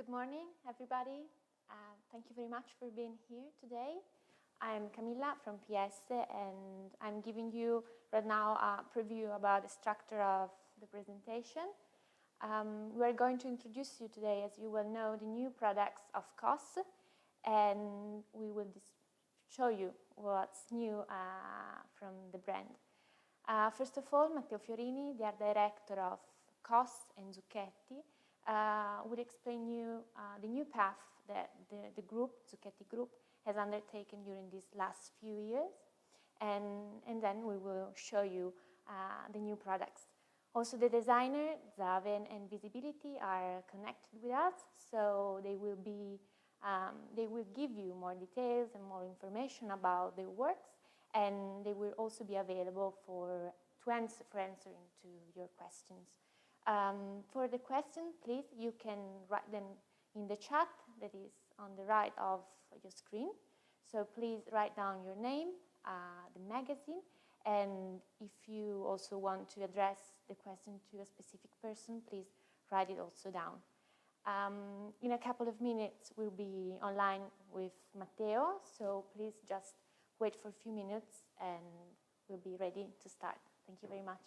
Good morning, everybody. Thank you very much for being here today. I'm Camilla from PS, and I'm giving you right now a preview about the structure of the presentation. We're going to introduce you today, as you well know, the new products of KOS, and we will show you what's new from the brand. First of all, Matteo Fiorini, the art director of KOS and Zucchetti, will explain you the new path that the group, Zucchetti Group, has undertaken during these last few years, and then we will show you the new products. Also, the designer, Zaven, and Visibility are connected with us, so they will give you more details and more information about their works, and they will also be available for answering to your questions. For the questions, please, you can write them in the chat that is on the right of your screen. So please write down your name, the magazine, and if you also want to address the question to a specific person, please write it also down. In a couple of minutes, we'll be online with Matteo, so please just wait for a few minutes and we'll be ready to start. Thank you very much.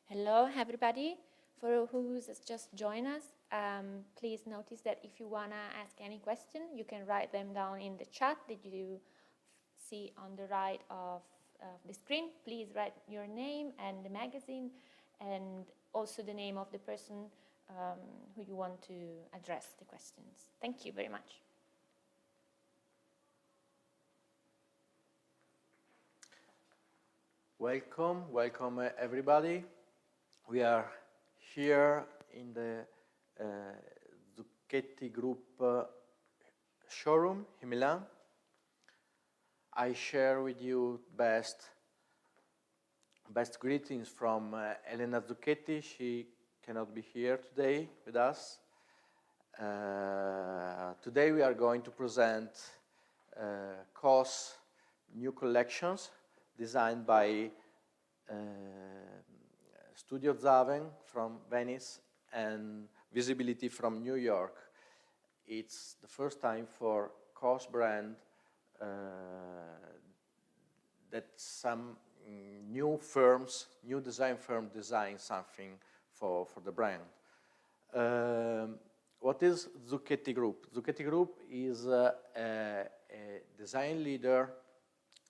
Hello, everybody. For who's just joined us, please notice that if you want to ask any question, you can write them down in the chat that you see on the right of the screen. Please write your name and the magazine and also the name of the person who you want to address the questions. Thank you very much. Welcome everybody. We are here in the Zucchetti Group showroom in Milan. I share with you best greetings from Elena Zucchetti. She cannot be here today with us. Today we are going to present KOS new collections designed by Studio Zaven from Venice and Visibility from New York. It's the first time for KOS brand that some new design firm design something for the brand. What is Zucchetti Group? Zucchetti Group is a design leader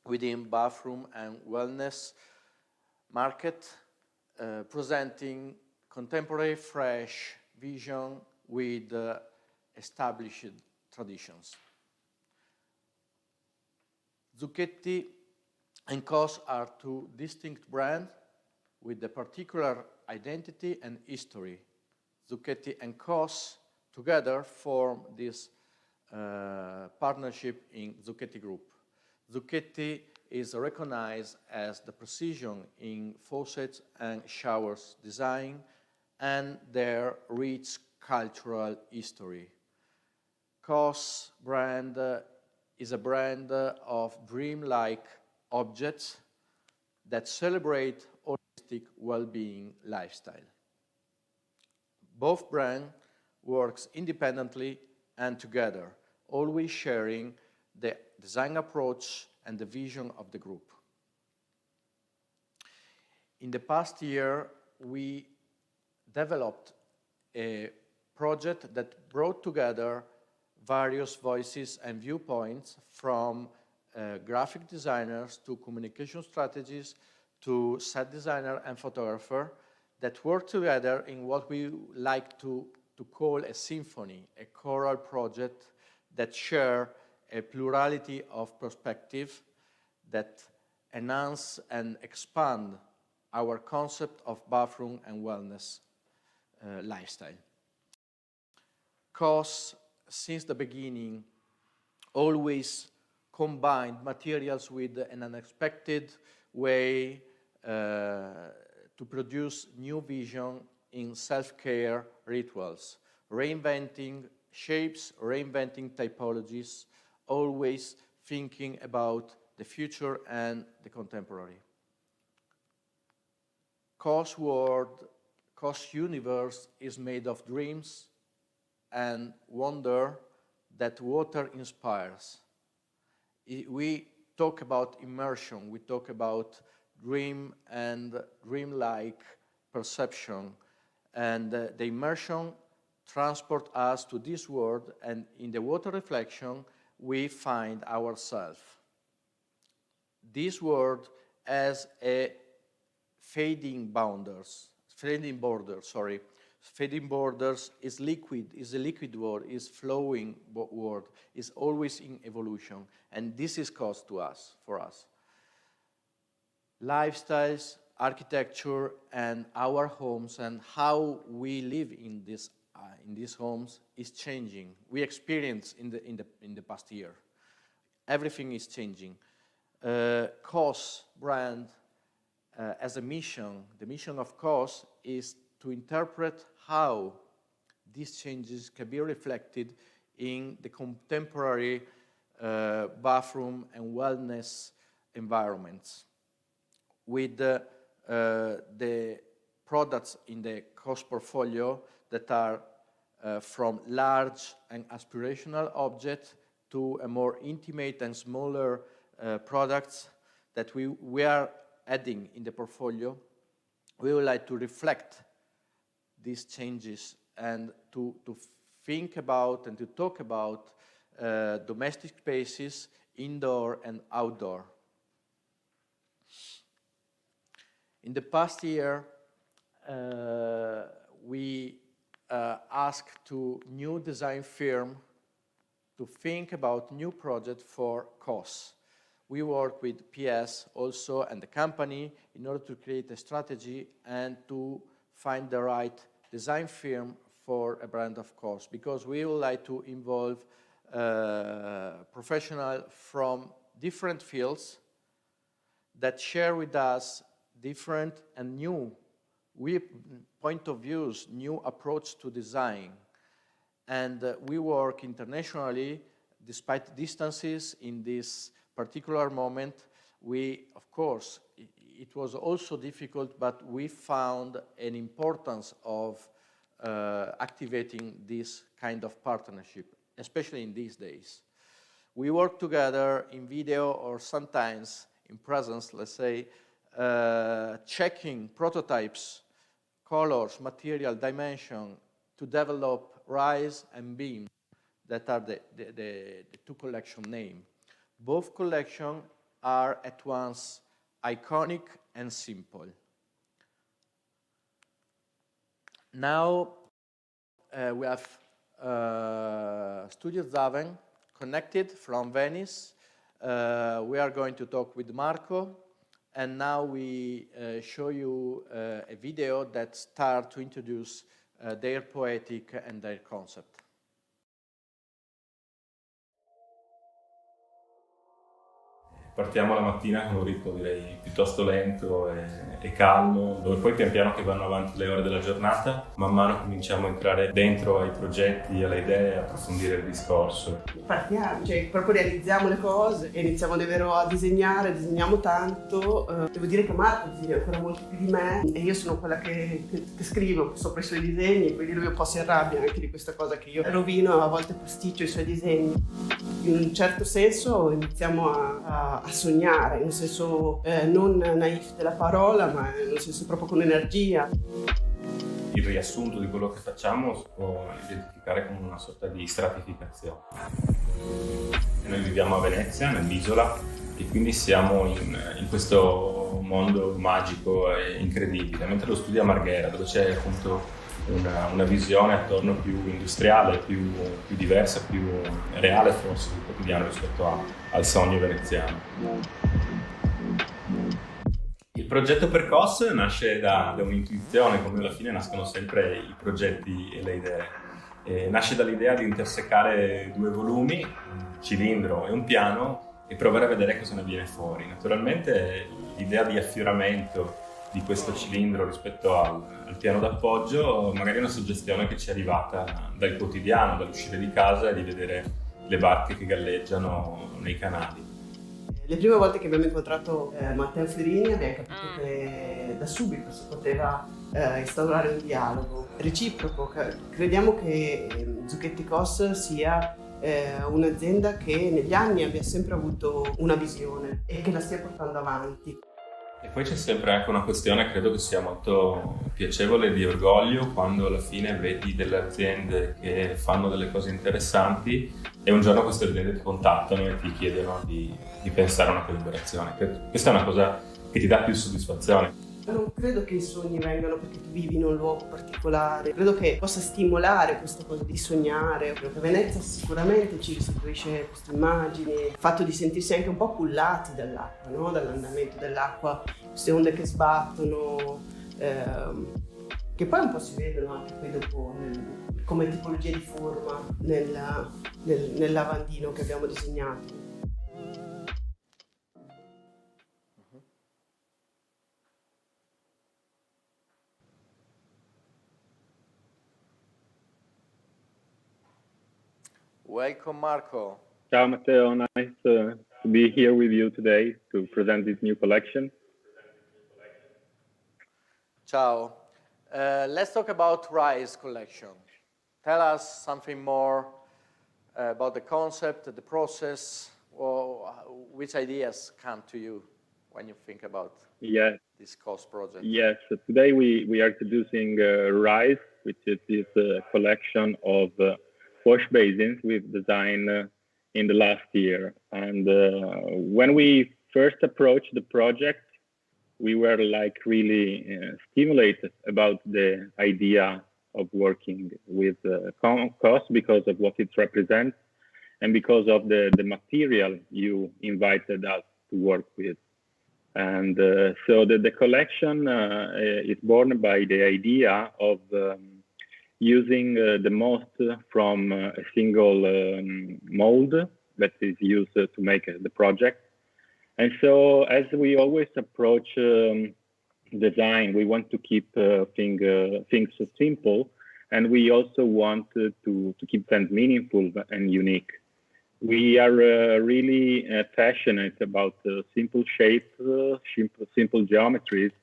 within bathroom and wellness market, presenting contemporary, fresh vision with established traditions. Zucchetti and KOS are two distinct brands with a particular identity and history. Zucchetti and KOS together form this partnership in Zucchetti Group. Zucchetti is recognized as the precision in faucets and showers design and their rich cultural history. KOS brand is a brand of dreamlike objects that celebrate holistic well-being lifestyle. Both brands work independently and together, always sharing the design approach and the vision of the group. In the past year, we developed a project that brought together various voices and viewpoints from graphic designers to communication strategists to set designer and photographer that work together in what we like to call a symphony, a choral project that share a plurality of perspective that enhance and expand our concept of bathroom and wellness lifestyle. KOS, since the beginning, always combined materials with an unexpected way to produce new vision in self-care rituals, reinventing shapes, reinventing typologies, always thinking about the future and the contemporary. KOS world, KOS universe is made of dreams and wonder that water inspires. We talk about immersion, we talk about dream and dreamlike perception, and the immersion transport us to this world, and in the water reflection we find ourselves. This world has a fading borders. Fading borders is liquid, is a liquid world, is flowing world, is always in evolution, and this is KOS to us, for us. Lifestyles, architecture, and our homes and how we live in these homes is changing. We experience in the past year. Everything is changing. KOS brand as a mission, the mission of KOS is to interpret how these changes can be reflected in the contemporary bathroom and wellness environments. With the products in the KOS portfolio that are from large and aspirational objects to a more intimate and smaller products that we are adding in the portfolio, we would like to reflect these changes and to think about and to talk about domestic spaces, indoor and outdoor. In the past year, we asked to new design firm to think about new project for KOS. We work with PS also and the company in order to create a strategy and to find the right design firm for a brand of KOS, because we would like to involve professionals from different fields that share with us different and new point of views, new approach to design. And we work internationally, despite distances in this particular moment. Of course, it was also difficult, but we found an importance of activating this kind of partnership, especially in these days. We work together in video or sometimes in presence, let's say, checking prototypes, colors, material, dimension, to develop Rise and Beam, that are the two collection names. Both collections are at once iconic and simple. Now we have Studio Zaven connected from Venice. We are going to talk with Marco, and now we show you a video that starts to introduce their poetic and their concept. Partiamo la mattina con un ritmo direi piuttosto lento e calmo, dove poi pian piano che vanno avanti le ore della giornata, man mano cominciamo a entrare dentro ai progetti, alle idee, approfondire il discorso. Partiamo, cioè proprio realizziamo le cose e iniziamo davvero a disegnare, disegniamo tanto. Devo dire che Marco disegna ancora molto più di me e io sono quella che scrivo sopra i suoi disegni, quindi lui un po' si arrabbia anche di questa cosa che io rovino, a volte pasticcio i suoi disegni. In un certo senso iniziamo a sognare, nel senso non naif della parola, ma nel senso proprio con energia. Il riassunto di quello che facciamo si può identificare come una sorta di stratificazione. Noi viviamo a Venezia, nell'isola, e quindi siamo in questo mondo magico e incredibile, mentre lo studio a Marghera, dove c'è appunto una visione attorno più industriale, più diversa, più reale forse sul quotidiano rispetto al sogno veneziano. Il progetto per KOS nasce da un'intuizione, come alla fine nascono sempre i progetti e le idee. Nasce dall'idea di intersecare due volumi, un cilindro e un piano, e provare a vedere cosa ne viene fuori. Naturalmente l'idea di affioramento di questo cilindro rispetto al piano d'appoggio magari è una suggestione che ci è arrivata dal quotidiano, dall'uscire di casa e di vedere le barche che galleggiano nei canali. Le prime volte che abbiamo incontrato Matteo Fiorini abbiamo capito che da subito si poteva instaurare un dialogo reciproco. Crediamo che Zucchetti KOS sia un'azienda che negli anni abbia sempre avuto una visione e che la stia portando avanti. E poi c'è sempre anche una questione, credo che sia molto piacevole, di orgoglio quando alla fine vedi delle aziende che fanno delle cose interessanti e un giorno queste aziende ti contattano e ti chiedono di pensare a una collaborazione. Questa è una cosa che ti dà più soddisfazione. Non credo che i sogni vengano perché tu vivi in un luogo particolare, credo che possa stimolare questa cosa di sognare. Perché Venezia sicuramente ci restituisce queste immagini, il fatto di sentirsi anche un po' cullati dall'acqua, no? Dall'andamento dell'acqua, queste onde che sbattono, che poi un po' si vedono anche poi dopo come tipologia di forma nel lavandino che abbiamo disegnato. Welcome, Marco. Ciao Matteo, nice to be here with you today to present this new collection. Ciao. Let's talk about Rise collection. Tell us something more about the concept, the process, or which ideas come to you when you think about Yes. this KOS project? Yes. So today we are introducing Rise, which is this collection of wash basins we've designed in the last year. And when we first approached the project, we were like really stimulated about the idea of working with KOS because of what it represents and because of the material you invited us to work with. And so the collection is born by the idea of using the most from a single mold that is used to make the project. And so as we always approach design, we want to keep things simple, and we also want to keep them meaningful and unique. We are really passionate about simple shapes, simple geometries.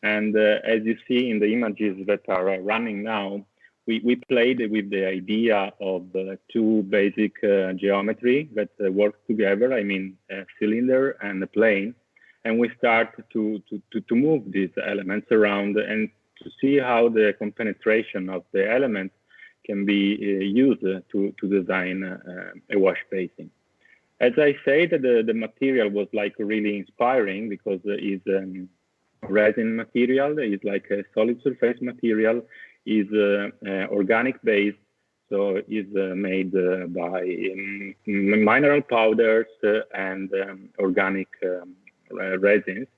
And as you see in the images that are running now, we played with the idea of two basic geometry that work together. I mean, a cylinder and a plane. And we start to move these elements around and to see how the compenetration of the elements can be used to design a wash basin. As I said, the material was like really inspiring because it's resin material, it's like a solid surface material, is organic based, so it's made by mineral powders and organic resins,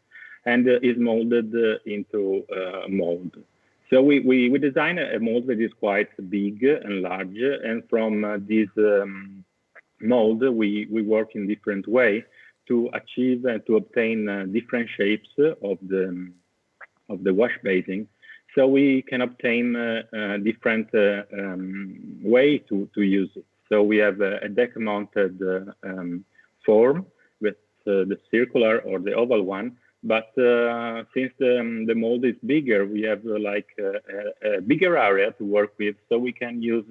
and is molded into mold. So we design a mold that is quite big and large, and from this mold we work in different way to achieve and to obtain different shapes of the wash basin. So we can obtain different way to use it. So we have a deck-mounted form with the circular or the oval one. But since the mold is bigger, we have like a bigger area to work with, so we can use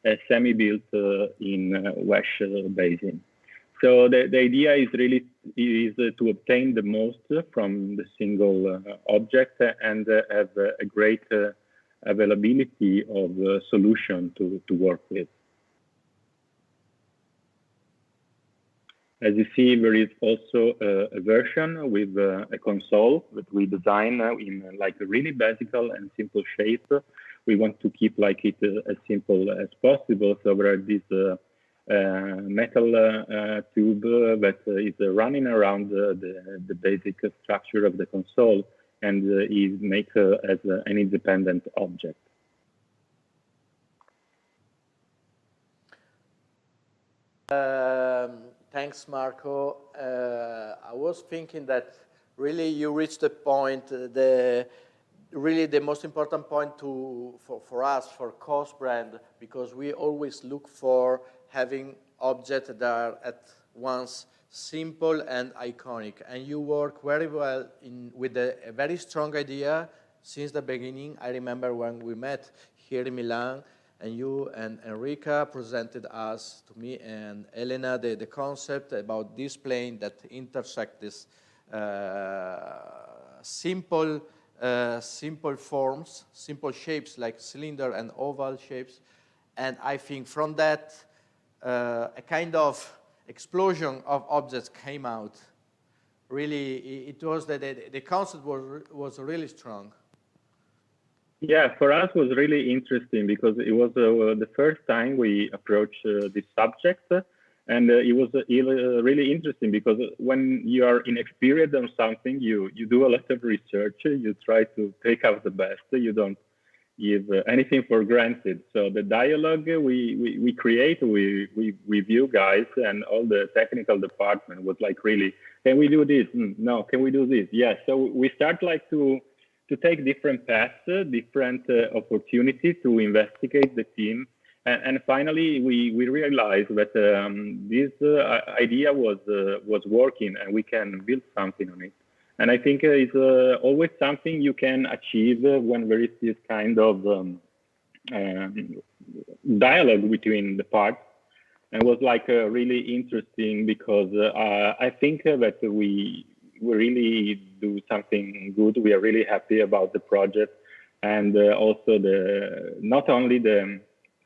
a semi-built in wash basin. So the idea is really to obtain the most from the single object and have a great availability of solution to work with. As you see, there is also a version with a console that we design in like a really basic and simple shape. We want to keep like it as simple as possible. So there are this metal tube that is running around the basic structure of the console and is made as an independent object. Thanks, Marco. I was thinking that really you reached the point, really the most important point for us, for KOS brand, because we always look for having objects that are at once simple and iconic. And you work very well with a very strong idea since the beginning. I remember when we met here in Milan, and you and Enrica presented us, to me and Elena, the concept about this plane that intersect this simple forms, simple shapes like cylinder and oval shapes. And I think from that, a kind of explosion of objects came out. Really, it was the concept was really strong. Yeah, for us it was really interesting because it was the first time we approached this subject, and it was really interesting because when you are inexperienced on something, you do a lot of research, you try to take out the best, you don't give anything for granted. So the dialogue we create with you guys and all the technical department was like really, can we do this? No, can we do this? Yes. So we start like to take different paths, different opportunities to investigate the team. And finally, we realized that this idea was working and we can build something on it. And I think it's always something you can achieve when there is this kind of dialogue between the parts. And it was like really interesting because I think that we really do something good. We are really happy about the project, and also not only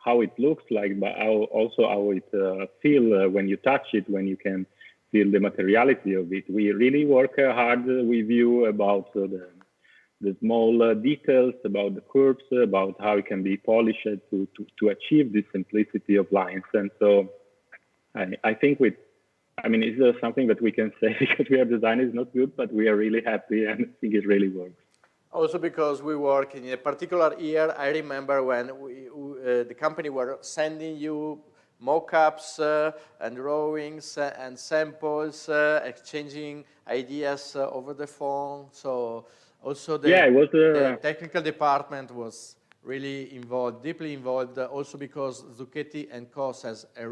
how it looks like, but how it feel when you touch it, when you can feel the materiality of it. We really work hard with you about the small details, about the curves, about how it can be polished to achieve this simplicity of lines. And so I think it's something that we can say because we are designers, not good, but we are really happy and I think it really works. Also because we work in a particular year, I remember when the company were sending you mock-ups and drawings and samples, exchanging ideas over the phone. So also the technical department was really involved, deeply involved, also because Zucchetti and KOS has a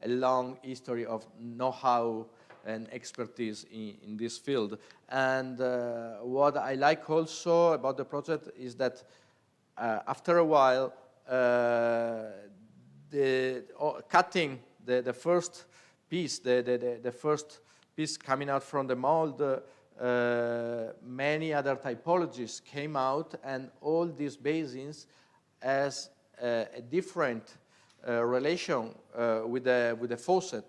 long history of know-how and expertise in this field. And what I like also about the project is that after a while, cutting the first piece, the first piece coming out from the mold, many other typologies came out, and all these basins has a different relation with the faucet,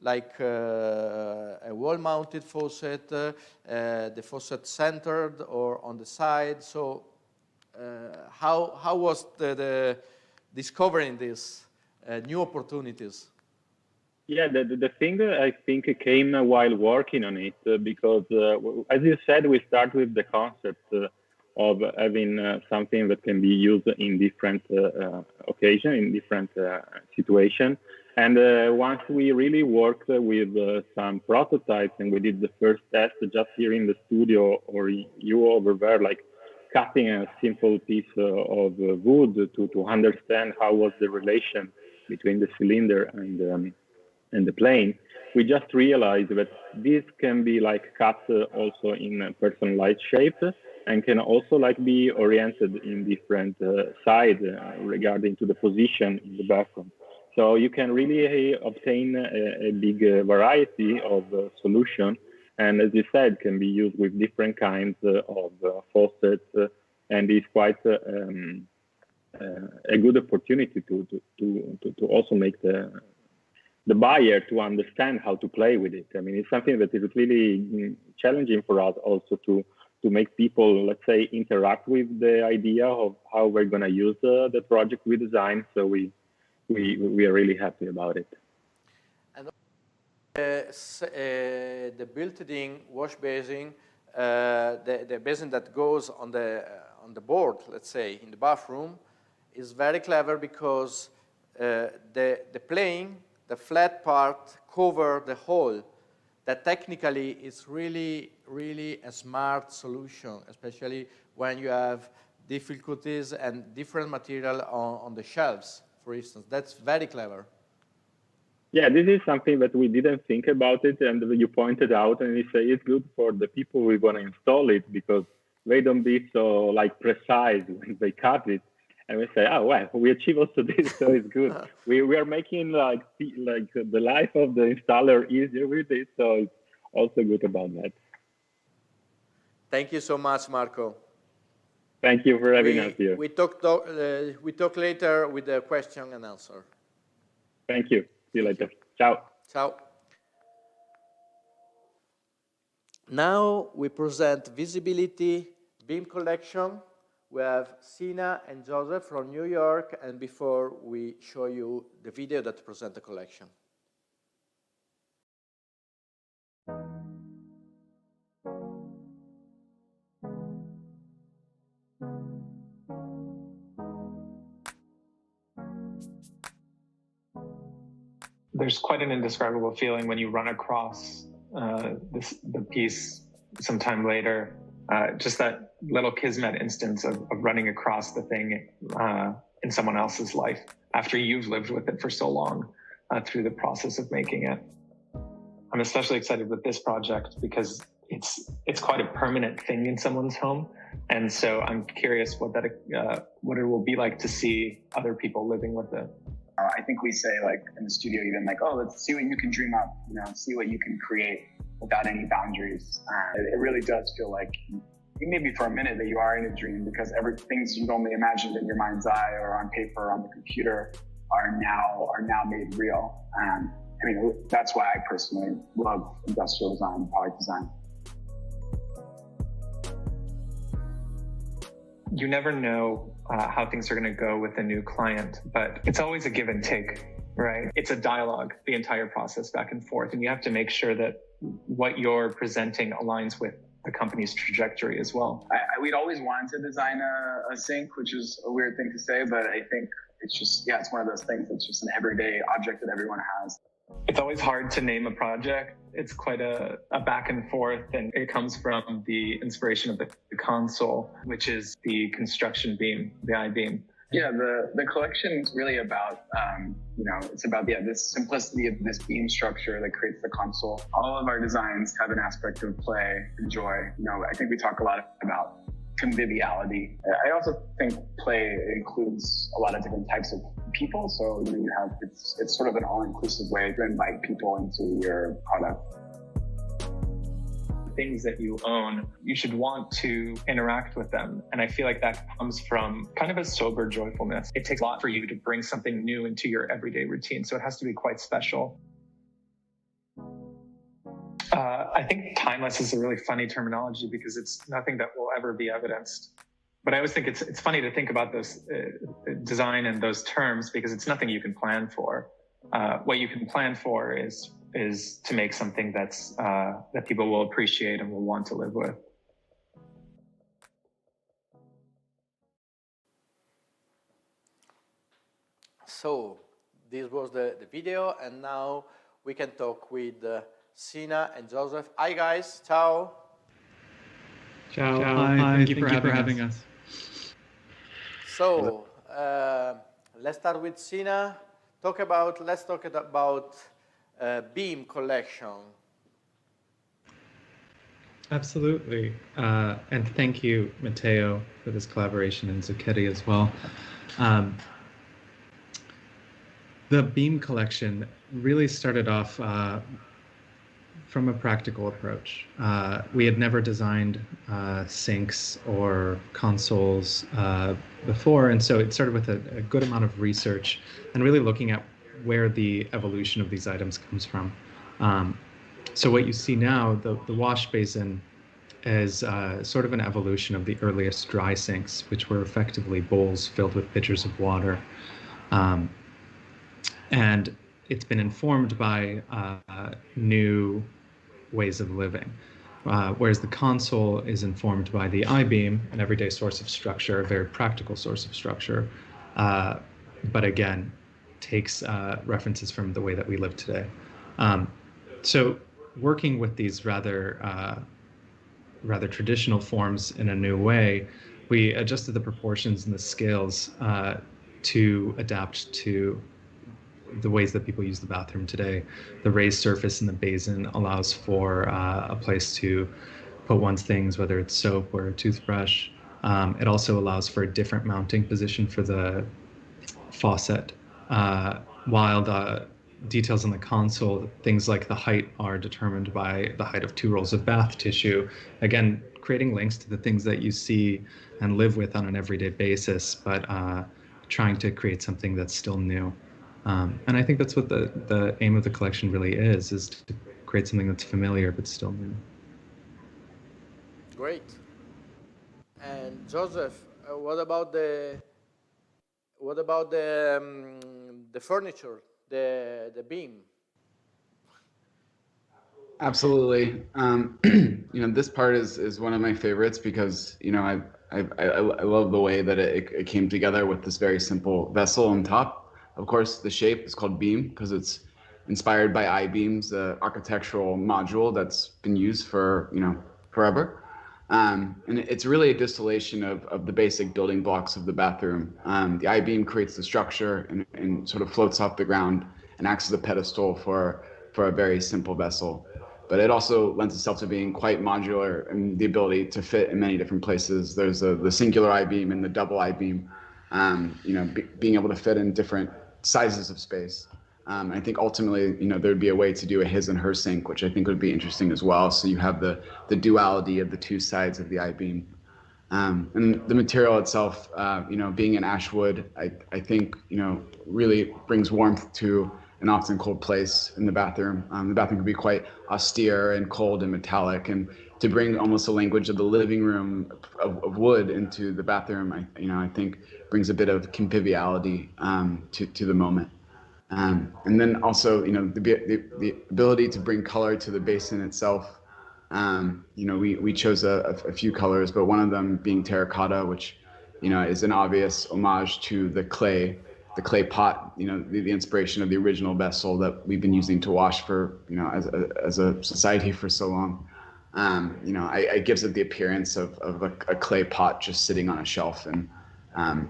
like a wall-mounted faucet, the faucet centered or on the side. So how was the discovering these new opportunities? Yeah, the thing I think came while working on it because, as you said, we start with the concept of having something that can be used in different occasions, in different situations. And once we really worked with some prototypes and we did the first test just here in the studio or you over there, like cutting a simple piece of wood to understand how was the relation between the cylinder and the plane, we just realized that this can be like cut also in a personalized shape and can also like be oriented in different side regarding to the position in the background. So you can really obtain a big variety of solution, and as you said, can be used with different kinds of faucets, and is quite a good opportunity to also make the buyer to understand how to play with it. I mean, it's something that is really challenging for us also to make people, let's say, interact with the idea of how we're going to use the project we designed. So we are really happy about it. And the built-in wash basin, the basin that goes on the board, let's say, in the bathroom, is very clever because the plane, the flat part, cover the hole. That technically is really, really a smart solution, especially when you have difficulties and different material on the shelves, for instance. That's very clever. Yeah, this is something that we didn't think about it, and you pointed out, and we say it's good for the people we want to install it because they don't be so like precise when they cut it. And we say, oh, well, we achieve also this, so it's good. We are making like the life of the installer easier with it, so it's also good about that. Thank you so much, Marco. Thank you for having us here. We talk later with the question and answer. Thank you. See you later. Ciao. Ciao. Now we present Visibility Beam Collection. We have Sina and Joseph from New York, and before we show you the video that presents the collection. There's quite an indescribable feeling when you run across the piece sometime later. Just that little kismet instance of running across the thing in someone else's life after you've lived with it for so long through the process of making it. I'm especially excited with this project because it's quite a permanent thing in someone's home, and so I'm curious what it will be like to see other people living with it. I think we say, like in the studio even, like, oh, let's see what you can dream up, see what you can create. without any boundaries. It really does feel like maybe for a minute that you are in a dream, because things you've only imagined in your mind's eye or on paper or on the computer are now made real. I mean, that's why I personally love industrial design, product design. You never know how things are going to go with a new client, but it's always a give and take, right? It's a dialogue, the entire process back and forth, and you have to make sure that what you're presenting aligns with the company's trajectory as well. We'd always wanted to design a sink, which is a weird thing to say, but I think it's just, it's one of those things that's just an everyday object that everyone has. It's always hard to name a project. It's quite a back and forth, and it comes from the inspiration of the console, which is the construction beam, the I-beam. Yeah, the collection is really about, it's about this simplicity of this beam structure that creates the console. All of our designs have an aspect of play and joy. I think we talk a lot about conviviality. I also think play includes a lot of different types of people. So it's sort of an all-inclusive way to invite people into your product. Things that you own, you should want to interact with them. And I feel like that comes from kind of a sober joyfulness. It takes a lot for you to bring something new into your everyday routine. So it has to be quite special. I think timeless is a really funny terminology because it's nothing that will ever be evidenced. But I always think it's funny to think about this design in those terms because it's nothing you can plan for. What you can plan for is to make something that people will appreciate and will want to live with. So this was the video, and now we can talk with Sina and Joseph. Hi guys, ciao. Ciao. Hi. Thank you for having us. So let's start with Sina. Let's talk about Beam collection. Absolutely. And thank you, Matteo, for this collaboration, and Zucchetti as well. The Beam collection really started off from a practical approach. We had never designed sinks or consoles before, and so it started with a good amount of research and really looking at where the evolution of these items comes from. So what you see now, the wash basin, is sort of an evolution of the earliest dry sinks, which were effectively bowls filled with pitchers of water. And it's been informed by new ways of living. Whereas the console is informed by the I-beam, an everyday source of structure, a very practical source of structure, but again, takes references from the way that we live today. So working with these rather traditional forms in a new way, we adjusted the proportions and the scales to adapt to the ways that people use the bathroom today. The raised surface in the basin allows for a place to put one's things, whether it's soap or a toothbrush. It also allows for a different mounting position for the faucet. While the details on the console, things like the height are determined by the height of 2 rolls of bath tissue. Again, creating links to the things that you see and live with on an everyday basis, but trying to create something that's still new. And I think that's what the aim of the collection really is to create something that's familiar but still new. Great. And Joseph, what about the furniture, the beam? Absolutely. This part is one of my favorites because I love the way that it came together with this very simple vessel on top. Of course, the shape is called beam because it's inspired by I-beams, the architectural module that's been used for forever. And it's really a distillation of the basic building blocks of the bathroom. The I-beam creates the structure and sort of floats off the ground and acts as a pedestal for a very simple vessel. But it also lends itself to being quite modular and the ability to fit in many different places. There's the singular I-beam and the double I-beam, being able to fit in different sizes of space. I think ultimately, there'd be a way to do a his and her sink, which I think would be interesting as well. So you have the duality of the two sides of the I-beam. And the material itself, being an ash wood, I think, really brings warmth to an often cold place in the bathroom. The bathroom can be quite austere and cold and metallic, and to bring almost a language of the living room of wood into the bathroom, I think brings a bit of conviviality to the moment. And then also, the ability to bring color to the basin itself. We chose a few colors, but one of them being terracotta, which, is an obvious homage to the clay pot, the inspiration of the original vessel that we've been using to wash for, as a society for so long. It gives it the appearance of a clay pot just sitting on a shelf. And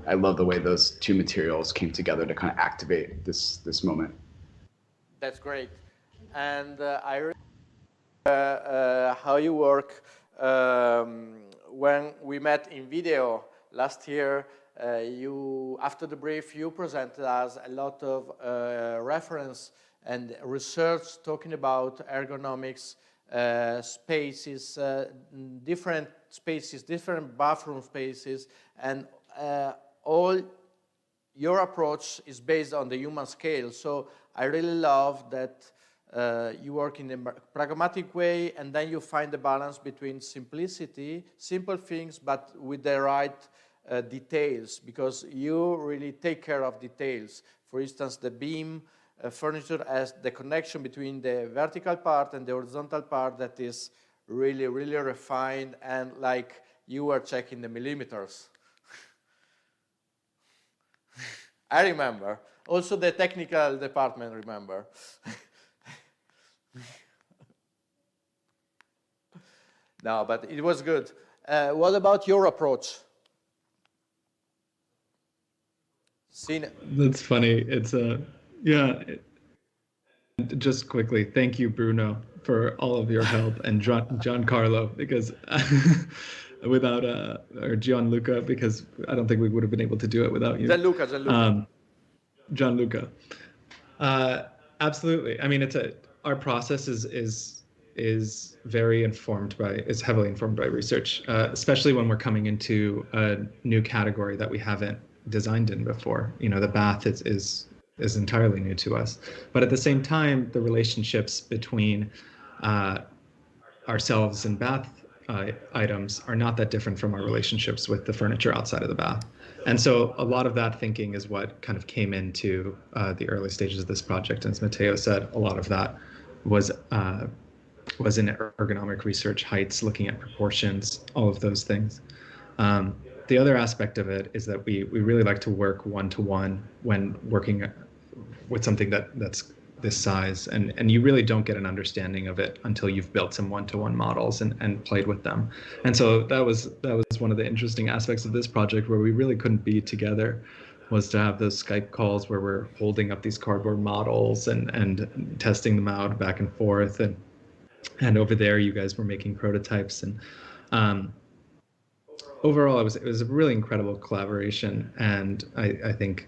I love the way those two materials came together to kind of activate this moment. That's great. And I how you work. When we met in video last year, after the brief, you presented us a lot of reference and research talking about ergonomics, spaces, different spaces, different bathroom spaces, and all your approach is based on the human scale. So I really love that you work in a pragmatic way, and then you find the balance between simplicity, simple things, but with the right details, because you really take care of details. For instance, the beam furniture has the connection between the vertical part and the horizontal part that is really, really refined, and like you were checking the millimeters. I remember. Also the technical department remember. No, but it was good. What about your approach? That's funny. It's just quickly, thank you, Bruno, for all of your help, and Giancarlo, because without or Gianluca, because I don't think we would have been able to do it without you. Gianluca. Absolutely. I mean, our process is very heavily informed by research, especially when we're coming into a new category that we haven't designed in before. The bath is entirely new to us, but at the same time, the relationships between ourselves and bath items are not that different from our relationships with the furniture outside of the bath. And so a lot of that thinking is what kind of came into the early stages of this project. And as Matteo said, a lot of that was in ergonomic research, heights, looking at proportions, all of those things. The other aspect of it is that we really like to work one-to-one when working with something that's this size, and you really don't get an understanding of it until you've built some one-to-one models and played with them. And so that was one of the interesting aspects of this project, where we really couldn't be together, was to have those Skype calls where we're holding up these cardboard models and testing them out back and forth, and over there you guys were making prototypes. And overall it was a really incredible collaboration, and I think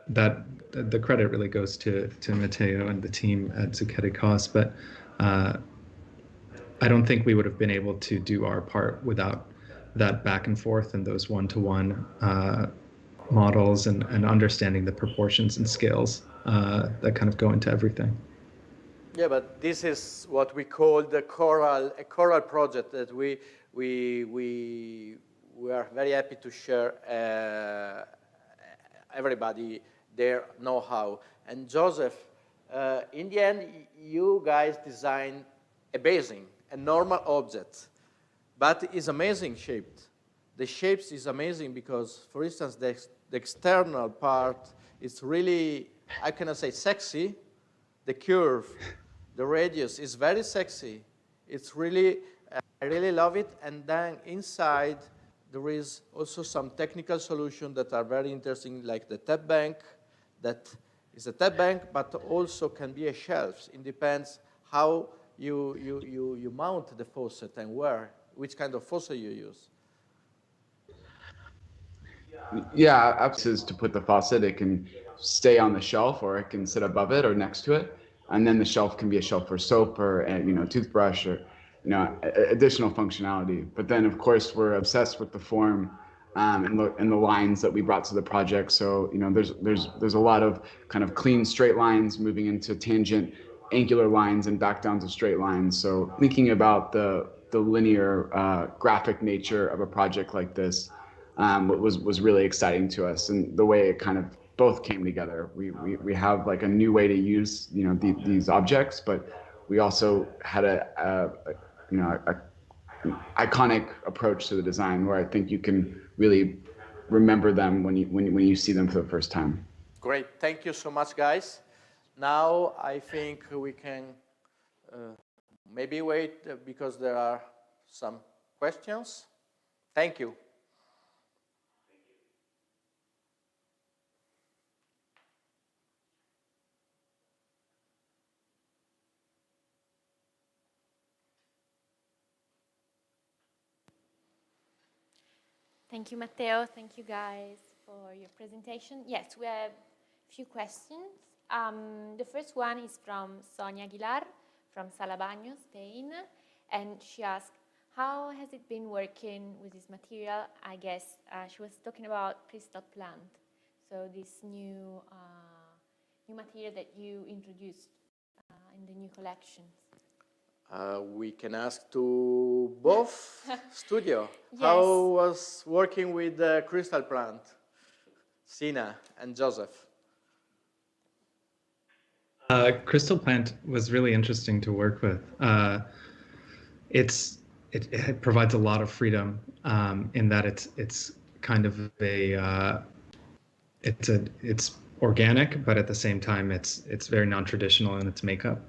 that the credit really goes to Matteo and the team at Zucchetti KOS, but I don't think we would have been able to do our part without that back and forth and those one-to-one models and understanding the proportions and scales that kind of go into everything. Yeah, but this is what we call a choral project that we are very happy to share everybody their know-how. And Joseph, in the end, you guys designed a basin, a normal object, but it's amazing shaped. The shapes is amazing because, for instance, the external part is really, how can I say, sexy. The curve, the radius is very sexy. It's really, I really love it. And then inside, there is also some technical solutions that are very interesting, like the tap bank. That is a tap bank, but also can be a shelf. It depends how you mount the faucet and which kind of faucet you use. Yeah, to put the faucet, it can stay on the shelf, or it can sit above it or next to it. And then the shelf can be a shelf for soap or, toothbrush or, additional functionality. But then, of course, we're obsessed with the form and the lines that we brought to the project. So, there's a lot of kind of clean straight lines moving into tangent angular lines and back down to straight lines. So thinking about the linear graphic nature of a project like this was really exciting to us, and the way it kind of both came together. We have like a new way to use these objects, but we also had a iconic approach to the design where I think you can really remember them when you see them for the first time. Great, thank you so much, guys. Now I think we can maybe wait because there are some questions. Thank you. Thank you, Matteo. Thank you, guys, for your presentation. Yes, we have a few questions. The first one is from Sonia Aguilar from Salabaño, Spain. And she asked, how has it been working with this material? I guess she was talking about crystal plant. So this new material that you introduced in the new collections. We can ask to both studio. Yes. How was working with the crystal plant, Sina and Joseph? Crystal plant was really interesting to work with. It provides a lot of freedom in that it's kind of it's organic, but at the same time it's very non-traditional in its makeup.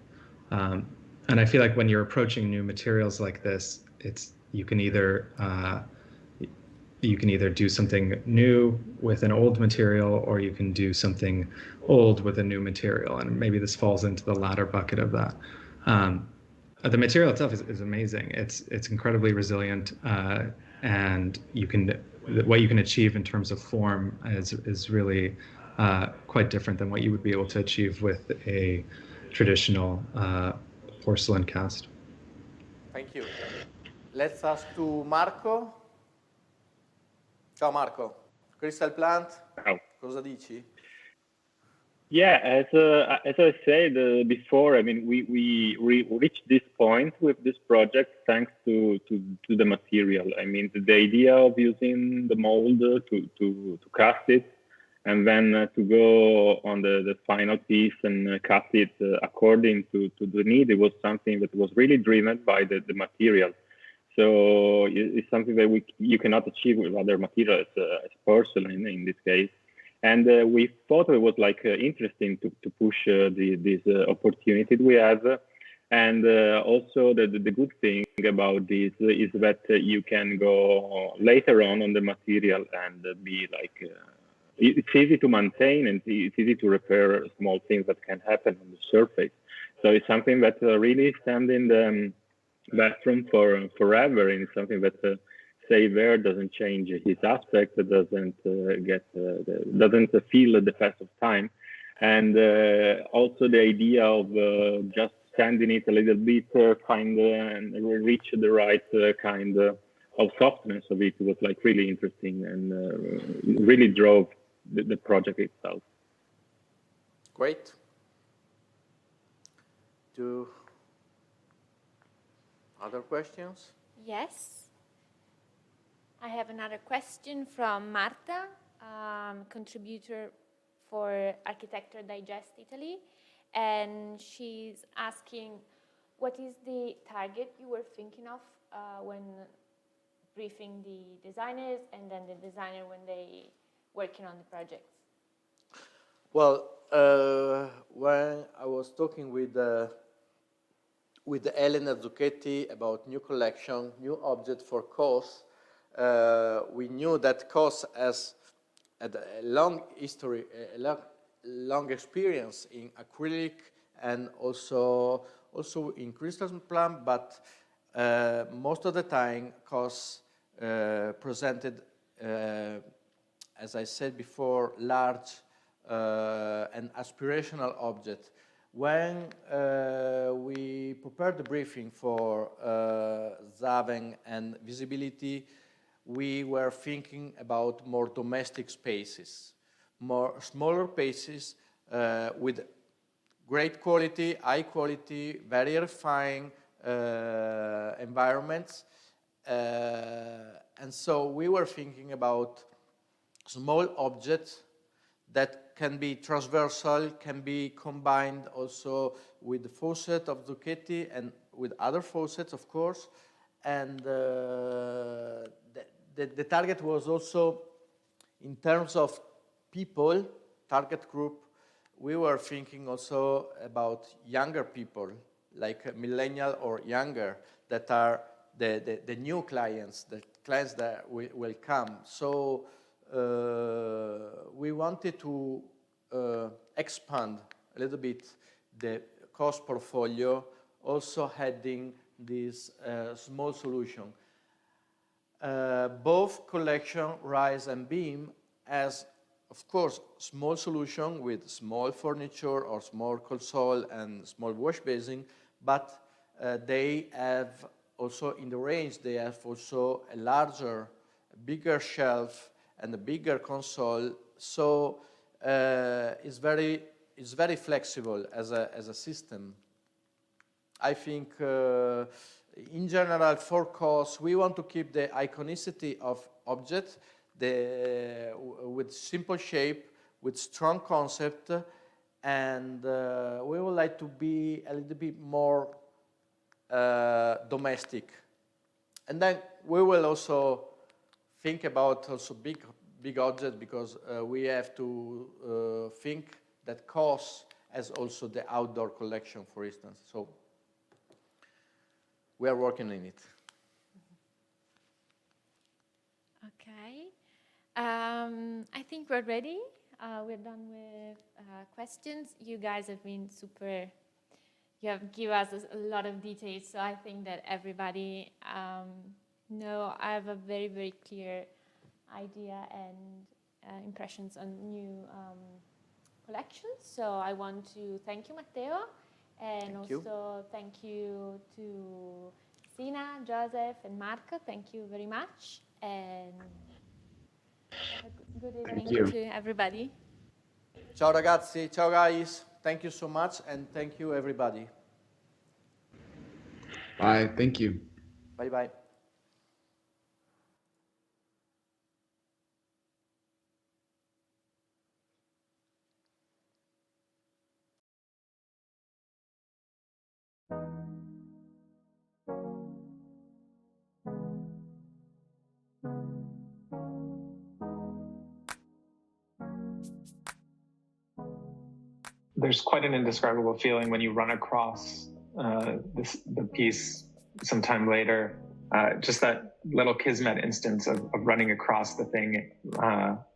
And I feel like when you're approaching new materials like this, you can either do something new with an old material, or you can do something old with a new material. And maybe this falls into the latter bucket of that. The material itself is amazing. It's incredibly resilient, and what you can achieve in terms of form is really quite different than what you would be able to achieve with a traditional porcelain cast. Thank you. Let's ask to Marco. Ciao Marco. Crystal plant, Ciao. cosa dici? Yeah, as I said before, I mean, we reached this point with this project thanks to the material. I mean, the idea of using the mold to cast it, and then to go on the final piece and cut it according to the need. It was something that was really driven by the material. So it's something that you cannot achieve with other materials, as porcelain in this case. And we thought it was like interesting to push this opportunity we have. And also the good thing about this is that you can go later on the material and be like, it's easy to maintain and it's easy to repair small things that can happen on the surface. So it's something that really stands in the bathroom for forever, and it's something that stay there, doesn't change his aspect, doesn't doesn't feel the pass of time. And also the idea of just sanding it a little bit, and reach the right kind of softness of it was like really interesting, and really drove the project itself. Great. Other questions? Yes. I have another question from Marta, contributor for Architecture Digest Italy, and she's asking, what is the target you were thinking of when briefing the designers and then the designer when they working on the projects? Well, when I was talking with Elena Zucchetti about new collection, new object for KOS, we knew that KOS has a long history, a long experience in acrylic and also in crystal plant, but most of the time KOS presented, as I said before, large an aspirational object. When we prepared the briefing for Zaven and visibility, we were thinking about more domestic spaces, more smaller spaces with great quality, high quality, very refined environments. And so we were thinking about small objects that can be transversal, can be combined also with the faucet of Zucchetti and with other faucets, of course. And the target was also, in terms of people, target group, we were thinking also about younger people, like millennial or younger, that are the new clients, the clients that will come. So we wanted to expand a little bit the KOS portfolio, also adding this small solution. Both collection, Rise and Beam, has, of course, small solution with small furniture or small console and small wash basin, but they have also in the range, they have also a larger, bigger shelf and a bigger console. So it's very flexible as a system. I think in general for KOS, we want to keep the iconicity of object with simple shape, with strong concept, and we would like to be a little bit more domestic. And then we will also think about also big objects, because we have to think that KOS has also the outdoor collection, for instance. So we are working on it. Okay. I think we're ready. We're done with questions. You guys have been super, you have given us a lot of details, so I think that everybody know I have a very, very clear idea and impressions on new collections. So I want to thank you, Matteo, and thank you to Sina, Joseph, and Marco. Thank you very much, and have a good evening to everybody. Ciao ragazzi, ciao guys. Thank you so much, and thank you everybody. Bye, thank you. Bye bye. There's quite an indescribable feeling when you run across the piece sometime later. Just that little kismet instance of running across the thing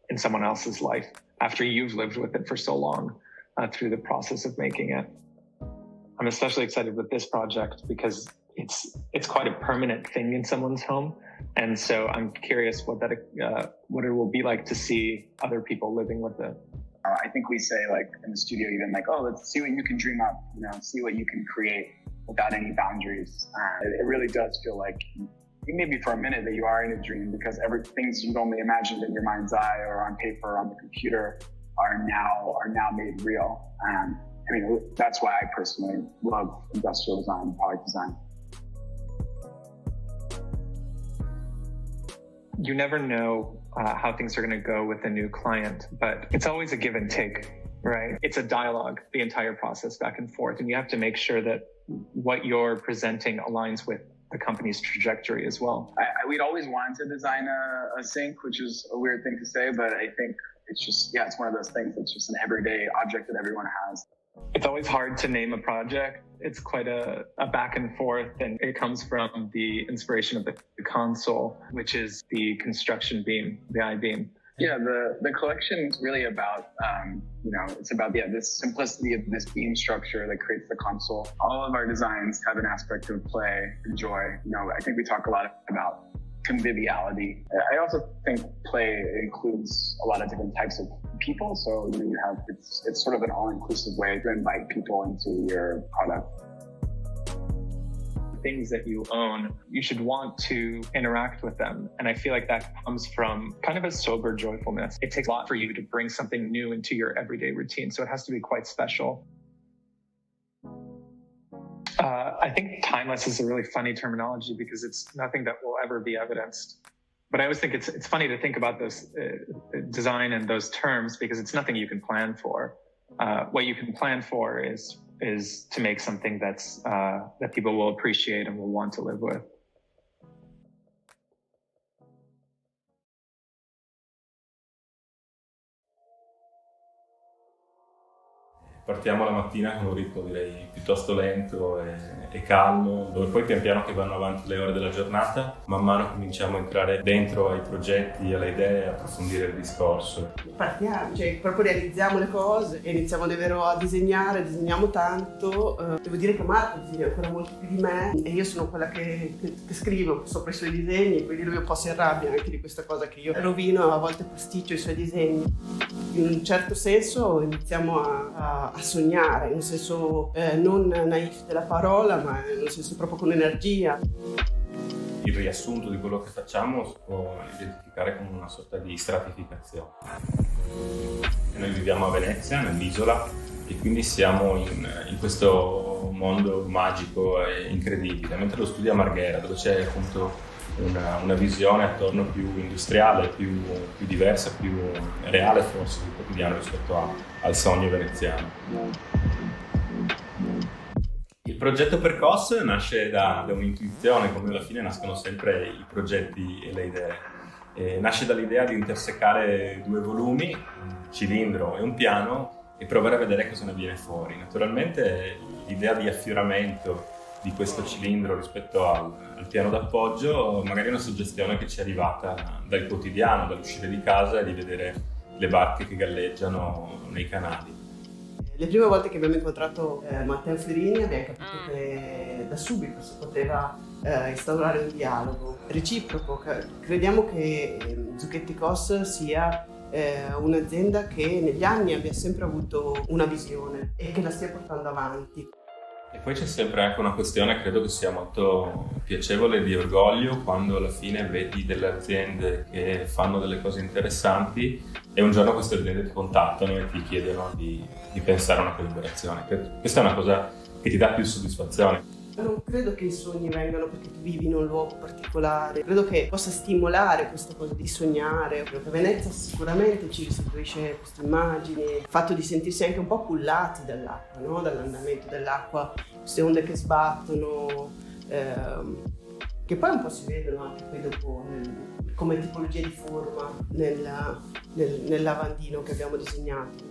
in someone else's life after you've lived with it for so long through the process of making it. I'm especially excited with this project because it's quite a permanent thing in someone's home. And so I'm curious what it will be like to see other people living with it. I think we say, like, in the studio, even like, oh, let's see what you can dream up, see what you can create without any boundaries. It really does feel like maybe for a minute that you are in a dream, because things you've only imagined in your mind's eye or on paper or on the computer are now made real. I mean, that's why I personally love industrial design and product design. You never know how things are going to go with a new client, but it's always a give and take, right? It's a dialogue, the entire process back and forth, and you have to make sure that what you're presenting aligns with the company's trajectory as well. We'd always wanted to design a sink, which is a weird thing to say, but I think it's just, it's one of those things that's just an everyday object that everyone has. It's always hard to name a project. It's quite a back and forth, and it comes from the inspiration of the console, which is the construction beam, the I-beam. Yeah, the collection is really about, it's about this simplicity of this beam structure that creates the console. All of our designs have an aspect of play and joy. I think we talk a lot about conviviality. I also think play includes a lot of different types of people. So you have it's sort of an all-inclusive way to invite people into your product. Things that you own, you should want to interact with them. And I feel like that comes from kind of a sober joyfulness. It takes a lot for you to bring something new into your everyday routine. So it has to be quite special. I think timeless is a really funny terminology because it's nothing that will ever be evidenced. But I always think it's funny to think about this design and those terms because it's nothing you can plan for. What you can plan for is to make something that's that people will appreciate and will want to live with. Partiamo la mattina con un ritmo direi piuttosto lento e calmo, dove poi pian piano che vanno avanti le ore della giornata, man mano cominciamo a entrare dentro ai progetti, alle idee, approfondire il discorso. Partiamo, cioè proprio realizziamo le cose e iniziamo davvero a disegnare, disegniamo tanto. Devo dire che Marco disegna ancora molto più di me e io sono quella che scrivo sopra i suoi disegni, quindi lui un po' si arrabbia anche di questa cosa che io rovino, a volte pasticcio i suoi disegni. In un certo senso iniziamo a sognare, in un senso non naif della parola, ma in un senso proprio con energia. Il riassunto di quello che facciamo si può identificare come una sorta di stratificazione. Noi viviamo a Venezia, nell'isola, e quindi siamo in questo mondo magico e incredibile, mentre lo studio a Marghera, dove c'è appunto una visione attorno più industriale, più diversa, più reale forse, più quotidiano rispetto al sogno veneziano. Il progetto per KOS nasce da un'intuizione, come alla fine nascono sempre i progetti e le idee. Nasce dall'idea di intersecare due volumi, un cilindro e un piano, e provare a vedere cosa ne viene fuori. Naturalmente l'idea di affioramento di questo cilindro rispetto al piano d'appoggio magari è una suggestione che ci è arrivata dal quotidiano, dall'uscire di casa e di vedere le barche che galleggiano nei canali. Le prime volte che abbiamo incontrato Matteo Fiorini abbiamo capito che da subito si poteva instaurare un dialogo reciproco. Crediamo che Zucchetti KOS sia un'azienda che negli anni abbia sempre avuto una visione e che la stia portando avanti. E poi c'è sempre anche una questione, credo che sia molto piacevole, di orgoglio quando alla fine vedi delle aziende che fanno delle cose interessanti e un giorno queste aziende ti contattano e ti chiedono di pensare a una collaborazione. Questa è una cosa che ti dà più soddisfazione. Non credo che i sogni vengano perché tu vivi in un luogo particolare, credo che possa stimolare questa cosa di sognare. Venezia sicuramente ci restituisce queste immagini, il fatto di sentirsi anche un po' cullati dall'acqua, no? Dall'andamento dell'acqua, queste onde che sbattono, che poi un po' si vedono anche poi dopo come tipologia di forma nel lavandino che abbiamo disegnato.